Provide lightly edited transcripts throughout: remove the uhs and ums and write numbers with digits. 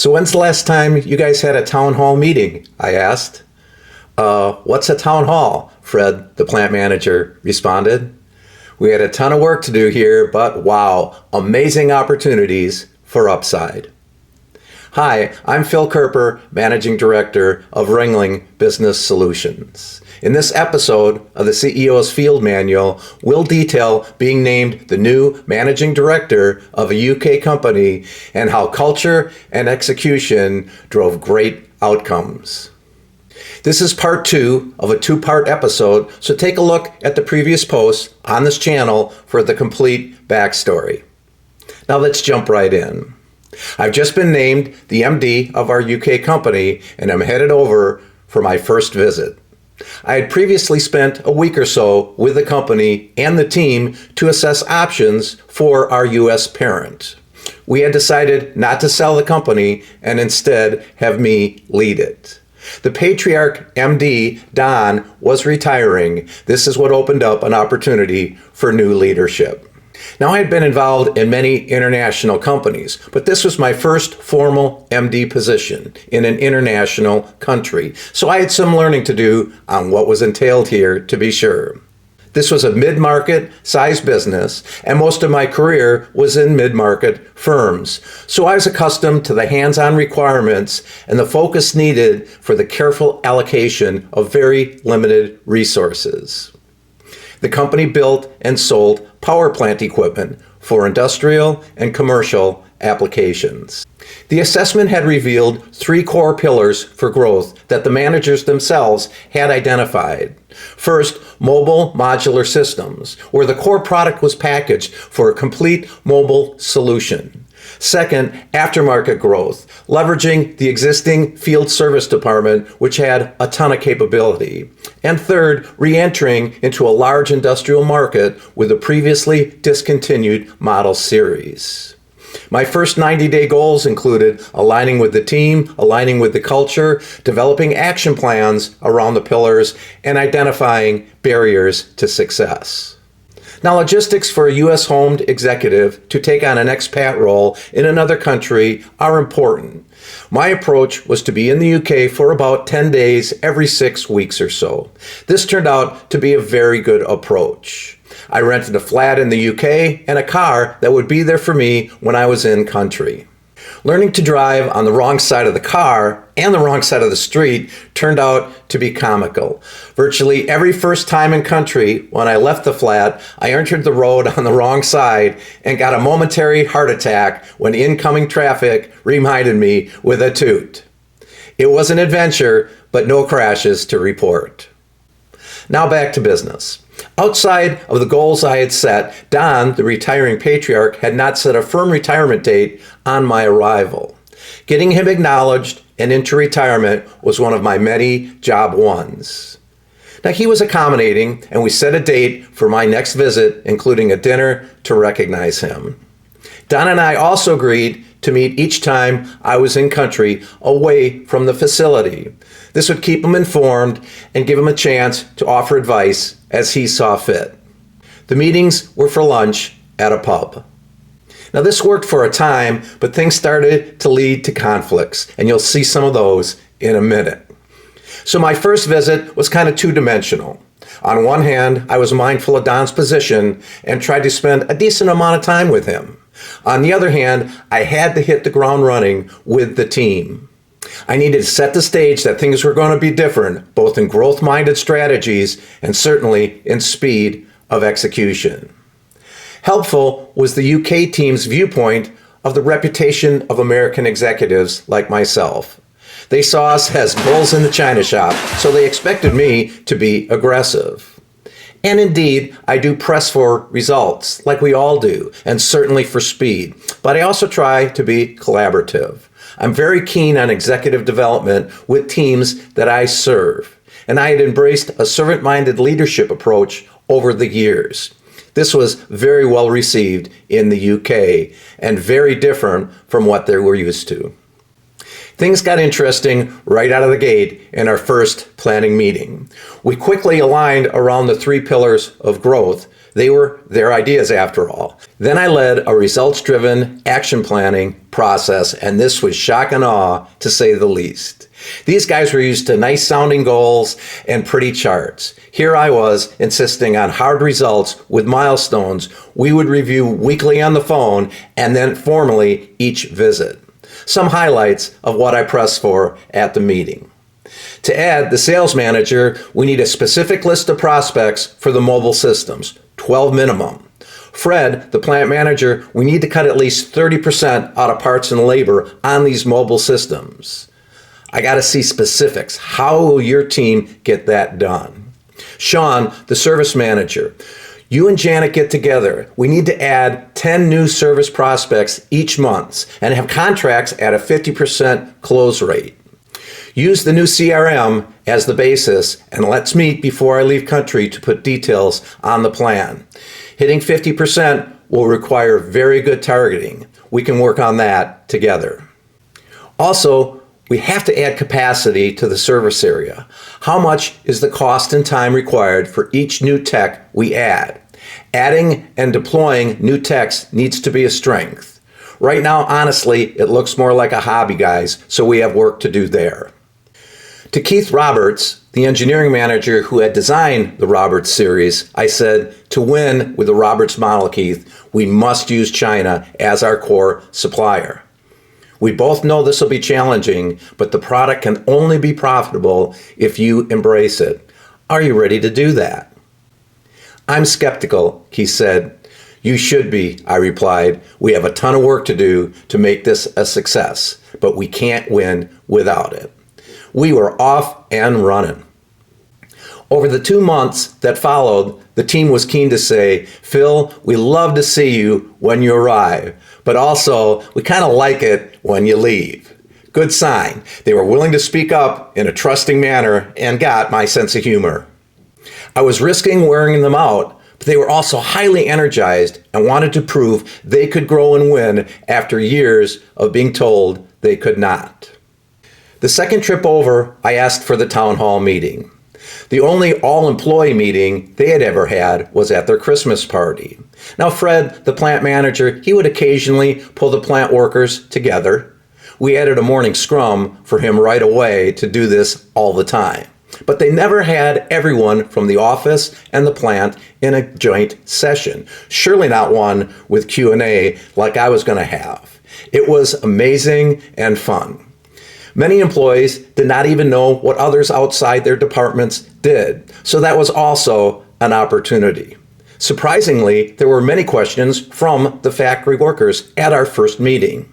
So when's the last time you guys had a town hall meeting? I asked. What's a town hall? Fred, the plant manager, responded. We had a ton of work to do here, but wow, amazing opportunities for upside. Hi, I'm Phil Coerper, Managing Director of Ringling Business Solutions. In this episode of the CEO's Field Manual, we'll detail being named the new Managing Director of a UK company and how culture and execution drove great outcomes. This is part 2 of a 2-part episode, so take a look at the previous posts on this channel for the complete backstory. Now let's jump right in. I've just been named the MD of our UK company, and I'm headed over for my first visit. I had previously spent a week or so with the company and the team to assess options for our US parent. We had decided not to sell the company and instead have me lead it. The patriarch MD, Don, was retiring. This is what opened up an opportunity for new leadership. Now, I had been involved in many international companies, but this was my first formal MD position in an international country. So I had some learning to do on what was entailed here, to be sure. This was a mid-market size business, and most of my career was in mid-market firms. So I was accustomed to the hands-on requirements and the focus needed for the careful allocation of very limited resources. The company built and sold power plant equipment for industrial and commercial applications. The assessment had revealed 3 core pillars for growth that the managers themselves had identified. First, mobile modular systems, where the core product was packaged for a complete mobile solution. Second, aftermarket growth, leveraging the existing field service department, which had a ton of capability. And third, re-entering into a large industrial market with a previously discontinued model series. My first 90-day goals included aligning with the team, aligning with the culture, developing action plans around the pillars, and identifying barriers to success. Now, logistics for a U.S.-homed executive to take on an expat role in another country are important. My approach was to be in the UK for about 10 days every 6 weeks or so. This turned out to be a very good approach. I rented a flat in the UK and a car that would be there for me when I was in country. Learning to drive on the wrong side of the car and the wrong side of the street turned out to be comical. Virtually every first time in country, when I left the flat, I entered the road on the wrong side and got a momentary heart attack when incoming traffic reminded me with a toot. It was an adventure, but no crashes to report. Now back to business. Outside of the goals I had set, Don, the retiring patriarch, had not set a firm retirement date on my arrival. Getting him acknowledged and into retirement was one of my many job ones. Now, he was accommodating, and we set a date for my next visit, including a dinner to recognize him. Don and I also agreed to meet each time I was in country away from the facility. This would keep him informed and give him a chance to offer advice as he saw fit. The meetings were for lunch at a pub. Now, this worked for a time, but things started to lead to conflicts, and you'll see some of those in a minute. So my first visit was kind of two-dimensional. On one hand, I was mindful of Don's position and tried to spend a decent amount of time with him. On the other hand, I had to hit the ground running with the team. I needed to set the stage that things were going to be different, both in growth-minded strategies and certainly in speed of execution. Helpful was the UK team's viewpoint of the reputation of American executives like myself. They saw us as bulls in the china shop, so they expected me to be aggressive. And indeed, I do press for results, like we all do, and certainly for speed. But I also try to be collaborative. I'm very keen on executive development with teams that I serve, and I had embraced a servant-minded leadership approach over the years. This was very well received in the UK and very different from what they were used to. Things got interesting right out of the gate in our first planning meeting. We quickly aligned around the 3 pillars of growth: They were their ideas after all. Then I led a results-driven action planning process, and this was shock and awe, to say the least. These guys were used to nice sounding goals and pretty charts. Here I was insisting on hard results with milestones we would review weekly on the phone and then formally each visit. Some highlights of what I pressed for at the meeting. To add the sales manager, we need a specific list of prospects for the mobile systems, 12 minimum. Fred, the plant manager, we need to cut at least 30% out of parts and labor on these mobile systems. I got to see specifics. How will your team get that done? Sean, the service manager, you and Janet get together. We need to add 10 new service prospects each month and have contracts at a 50% close rate. Use the new CRM as the basis, and let's meet before I leave country to put details on the plan. Hitting 50% will require very good targeting. We can work on that together. Also, we have to add capacity to the service area. How much is the cost and time required for each new tech we add? Adding and deploying new techs needs to be a strength. Right now, honestly, it looks more like a hobby, guys, so we have work to do there. To Keith Roberts, the engineering manager who had designed the Roberts series, I said, to win with the Roberts model, Keith, we must use China as our core supplier. We both know this will be challenging, but the product can only be profitable if you embrace it. Are you ready to do that? I'm skeptical, he said. You should be, I replied. We have a ton of work to do to make this a success, but we can't win without it. We were off and running. Over the 2 months that followed, the team was keen to say, Phil, we love to see you when you arrive, but also we kind of like it when you leave. Good sign. They were willing to speak up in a trusting manner and got my sense of humor. I was risking wearing them out, but they were also highly energized and wanted to prove they could grow and win after years of being told they could not. The second trip over, I asked for the town hall meeting. The only all-employee meeting they had ever had was at their Christmas party. Now, Fred, the plant manager, he would occasionally pull the plant workers together. We added a morning scrum for him right away to do this all the time. But they never had everyone from the office and the plant in a joint session. Surely not one with Q&A like I was going to have. It was amazing and fun. Many employees did not even know what others outside their departments did, so that was also an opportunity. Surprisingly, there were many questions from the factory workers at our first meeting.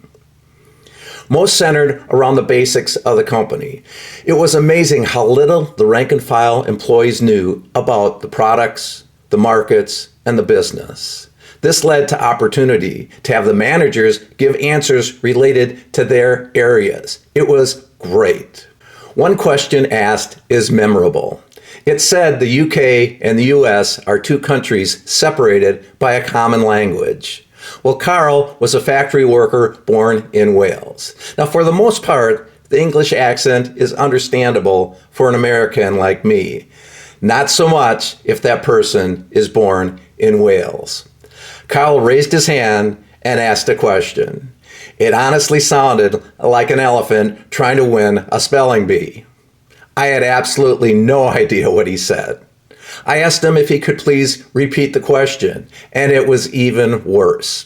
Most centered around the basics of the company. It was amazing how little the rank and file employees knew about the products, the markets, and the business. This led to opportunity to have the managers give answers related to their areas. It was great. One question asked is memorable. It said the UK and the US are two countries separated by a common language. Well, Carl was a factory worker born in Wales. Now, for the most part, the English accent is understandable for an American like me. Not so much if that person is born in Wales. Carl raised his hand and asked a question. It honestly sounded like an elephant trying to win a spelling bee. I had absolutely no idea what he said. I asked him if he could please repeat the question, and it was even worse.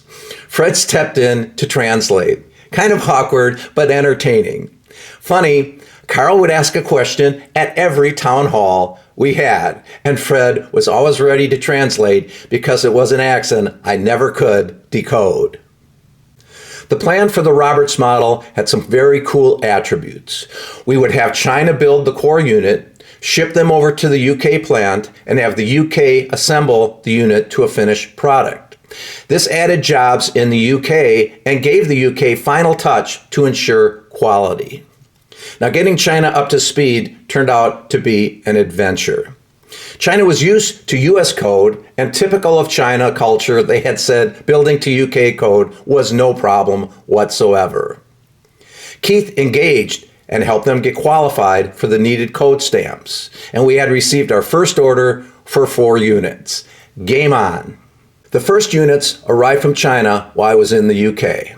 Fred stepped in to translate. Kind of awkward, but entertaining. Funny, Carl would ask a question at every town hall we had, and Fred was always ready to translate because it was an accent I never could decode. The plan for the Roberts model had some very cool attributes. We would have China build the core unit, ship them over to the UK plant, and have the UK assemble the unit to a finished product. This added jobs in the UK and gave the UK final touch to ensure quality. Now, getting China up to speed turned out to be an adventure. China was used to US code, and typical of China culture, they had said building to UK code was no problem whatsoever. Keith engaged and helped them get qualified for the needed code stamps, and we had received our first order for 4 units. Game on. The first units arrived from China while I was in the UK.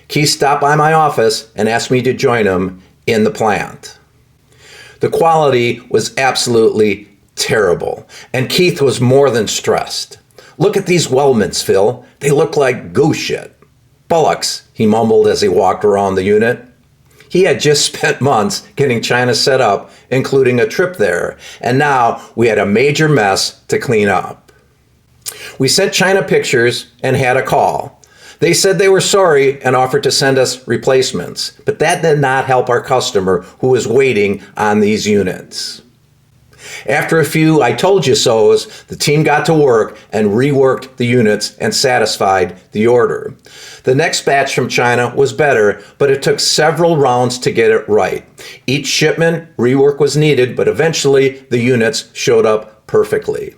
Keith stopped by my office and asked me to join him in the plant. The quality was absolutely terrible, and Keith was more than stressed. "Look at these weldments, Phil. They look like goose shit." "Bullocks," he mumbled as he walked around the unit. He had just spent months getting China set up, including a trip there, and now we had a major mess to clean up. We sent China pictures and had a call. They said they were sorry and offered to send us replacements, but that did not help our customer who was waiting on these units. After a few "I told you so's," the team got to work and reworked the units and satisfied the order. The next batch from China was better, but it took several rounds to get it right. Each shipment, rework was needed, but eventually the units showed up perfectly.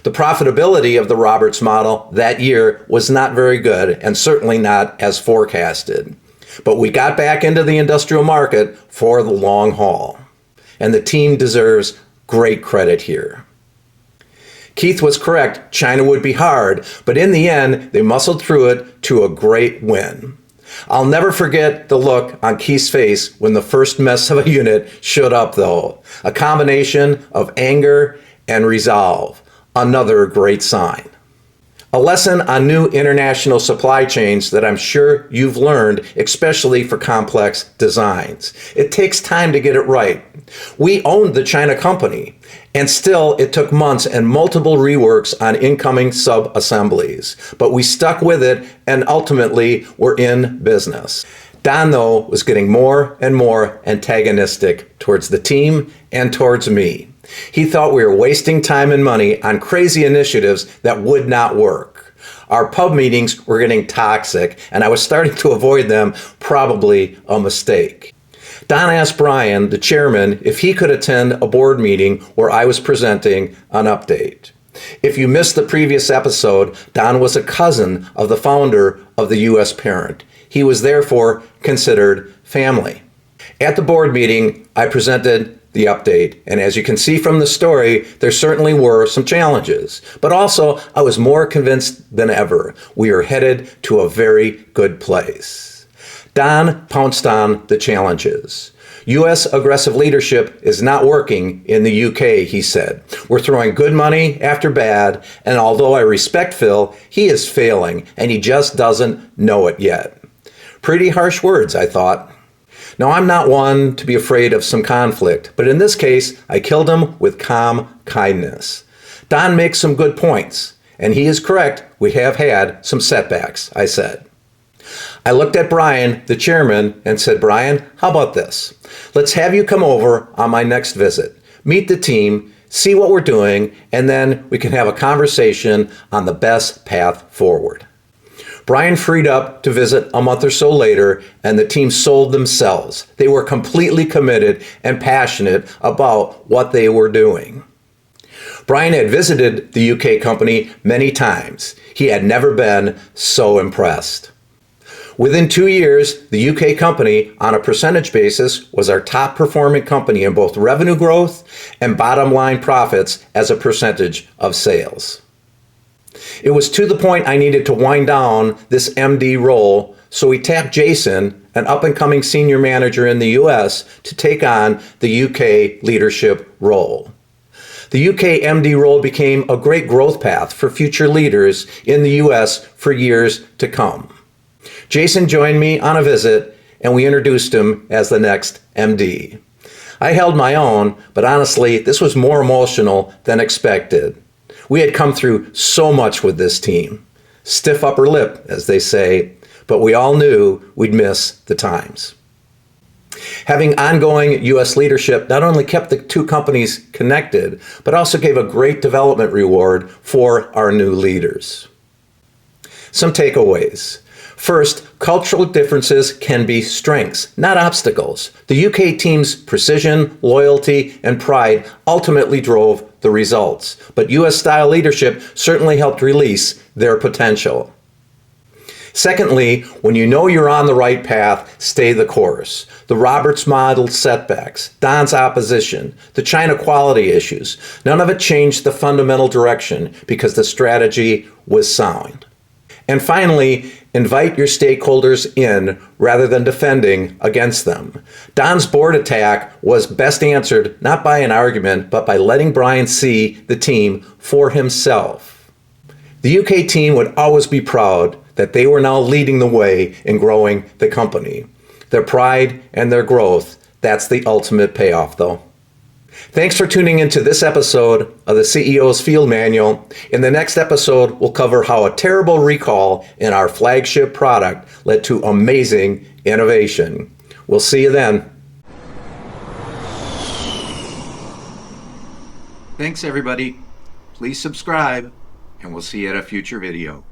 The profitability of the Roberts model that year was not very good, and certainly not as forecasted. But we got back into the industrial market for the long haul. And the team deserves great credit here. Keith was correct, China would be hard, but in the end, they muscled through it to a great win. I'll never forget the look on Keith's face when the first mess of a unit showed up, though. A combination of anger and resolve. Another great sign. A lesson on new international supply chains that I'm sure you've learned, especially for complex designs. It takes time to get it right. We owned the China company, and still it took months and multiple reworks on incoming sub-assemblies. But we stuck with it, and ultimately we're in business. Don, though, was getting more and more antagonistic towards the team and towards me. He thought we were wasting time and money on crazy initiatives that would not work. Our pub meetings were getting toxic, and I was starting to avoid them, probably a mistake. Don asked Brian, the chairman, if he could attend a board meeting where I was presenting an update. If you missed the previous episode, Don was a cousin of the founder of the U.S. parent. He was therefore considered family. At the board meeting, I presented the update, and as you can see from the story, there certainly were some challenges. But also, I was more convinced than ever we are headed to a very good place. Don pounced on the challenges. U.S. aggressive leadership is not working in the UK, he said. We're throwing good money after bad, and although I respect Phil, he is failing, and he just doesn't know it yet. Pretty harsh words, I thought. Now, I'm not one to be afraid of some conflict, but in this case, I killed him with calm kindness. Don makes some good points, and he is correct, we have had some setbacks, I said. I looked at Brian, the chairman, and said, "Brian, how about this? Let's have you come over on my next visit, meet the team, see what we're doing, and then we can have a conversation on the best path forward." Brian freed up to visit a month or so later, and the team sold themselves. They were completely committed and passionate about what they were doing. Brian had visited the UK company many times. He had never been so impressed. Within 2 years, the UK company, on a percentage basis, was our top performing company in both revenue growth and bottom line profits as a percentage of sales. It was to the point I needed to wind down this MD role, so we tapped Jason, an up-and-coming senior manager in the US, to take on the UK leadership role. The UK MD role became a great growth path for future leaders in the US for years to come. Jason joined me on a visit, and we introduced him as the next MD. I held my own, but honestly, this was more emotional than expected. We had come through so much with this team. Stiff upper lip, as they say, but we all knew we'd miss the times. Having ongoing U.S. leadership not only kept the two companies connected, but also gave a great development reward for our new leaders. Some takeaways. First, cultural differences can be strengths, not obstacles. The UK team's precision, loyalty, and pride ultimately drove the results, but US-style leadership certainly helped release their potential. Secondly, when you know you're on the right path, stay the course. The Roberts model setbacks, Don's opposition, the China quality issues, none of it changed the fundamental direction because the strategy was sound. And finally, invite your stakeholders in rather than defending against them. Don's board attack was best answered not by an argument, but by letting Brian see the team for himself. The UK team would always be proud that they were now leading the way in growing the company. Their pride and their growth, that's the ultimate payoff though. Thanks for tuning into this episode of the CEO's Field Manual. In the next episode, we'll cover how a terrible recall in our flagship product led to amazing innovation. We'll see you then. Thanks everybody. Please subscribe and we'll see you at a future video.